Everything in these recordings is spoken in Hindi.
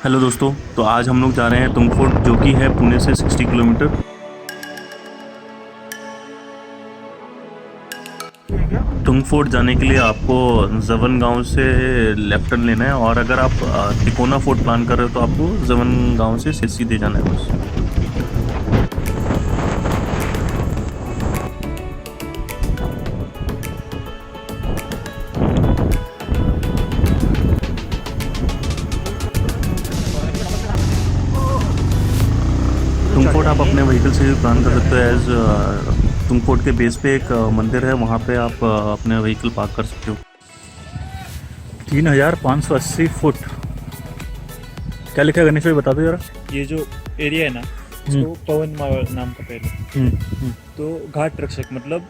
हेलो दोस्तों, तो आज हम लोग जा रहे हैं तुंग फोर्ट, जो कि है पुणे से 60 किलोमीटर। तुंग फोर्ट जाने के लिए आपको जवन गांव से लेफ्ट टर्न लेना है, और अगर आप तिकोना फोर्ट प्लान कर रहे हो तो आपको जवन गांव से सीधे जाना है बस। तुंग फोर्ट आप अपने व्हीकल से प्लान कर सकते हो। एज तुंग फोर्ट के बेस पे एक मंदिर है, वहाँ पे आप अपने व्हीकल पार्क कर सकते हो। 3580 फुट। क्या लिखा है गणेश भाई, बता दो जरा। ये जो एरिया है ना, इसको पवन नाम का पहले तो घाट रक्षक, मतलब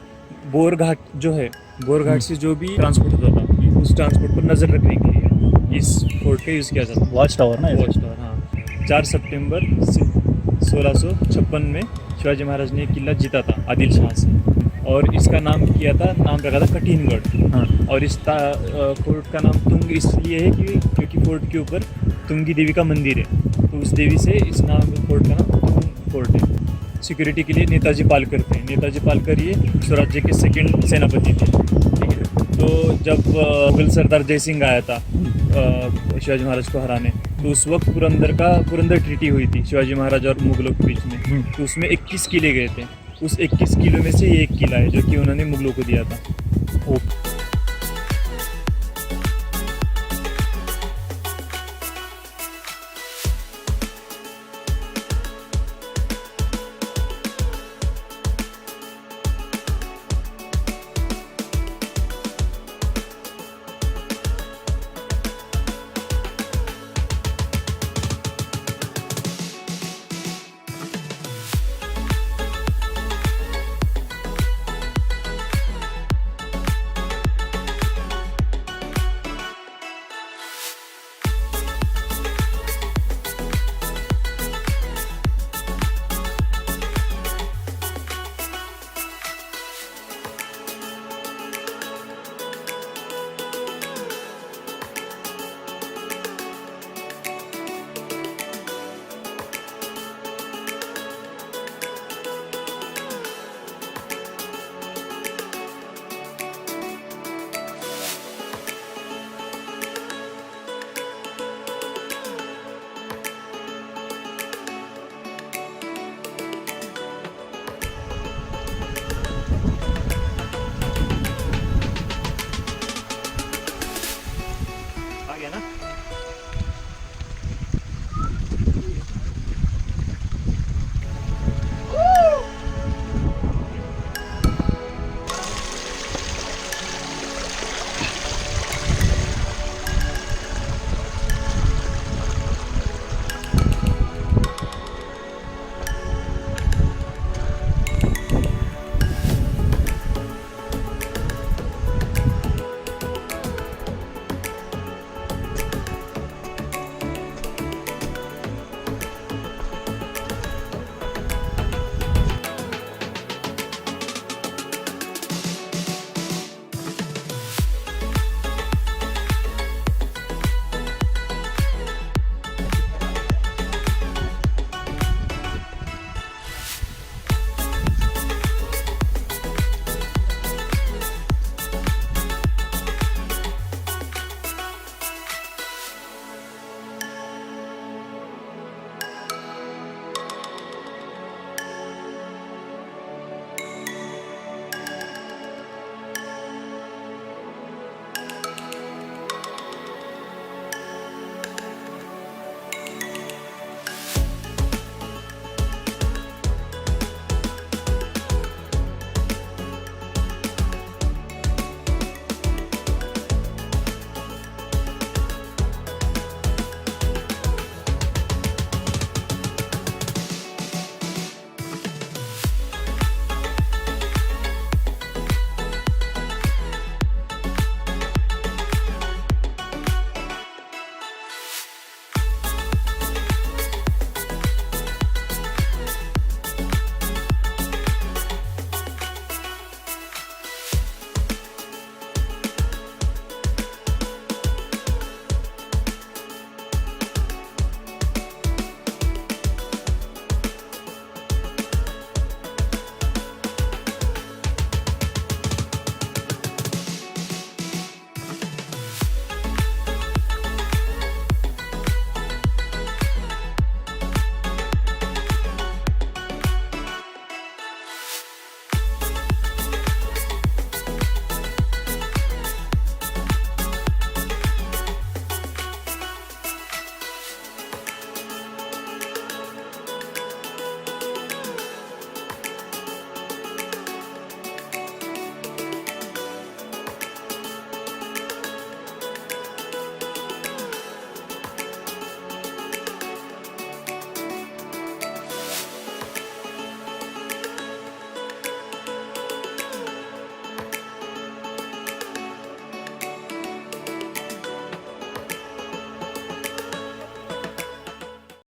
बोर घाट जो है, बोर घाट से जो भी ट्रांसपोर्ट होता था उस ट्रांसपोर्ट पर नजर रखने के लिए इस फोर्ट का यूज़ किया जाता था। वॉच टावर ना, वॉच टावर, हाँ। 4 सितंबर 1656 में शिवाजी महाराज ने किला जीता था आदिल शाह से, और इसका नाम रखा था कठिनगढ़। हाँ। और इस फोर्ट का नाम तुंग इसलिए है क्योंकि फोर्ट के ऊपर तुंगी देवी का मंदिर है, तो उस देवी से इस फोर्ट का नाम तुंग फोर्ट है। सिक्योरिटी के लिए नेताजी पालकर थे। नेताजी पालकर ये स्वराज्य के सेकंड सेनापति थे, ठीक है। तो जब मुगल सरदार जय सिंह आया था शिवाजी महाराज को हराने, तो उस वक्त पुरंदर ट्रीटी हुई थी शिवाजी महाराज और मुगलों के बीच में। तो उसमें 21 किले गए थे। उस 21 किलों में से ये एक किला है जो कि उन्होंने मुगलों को दिया था।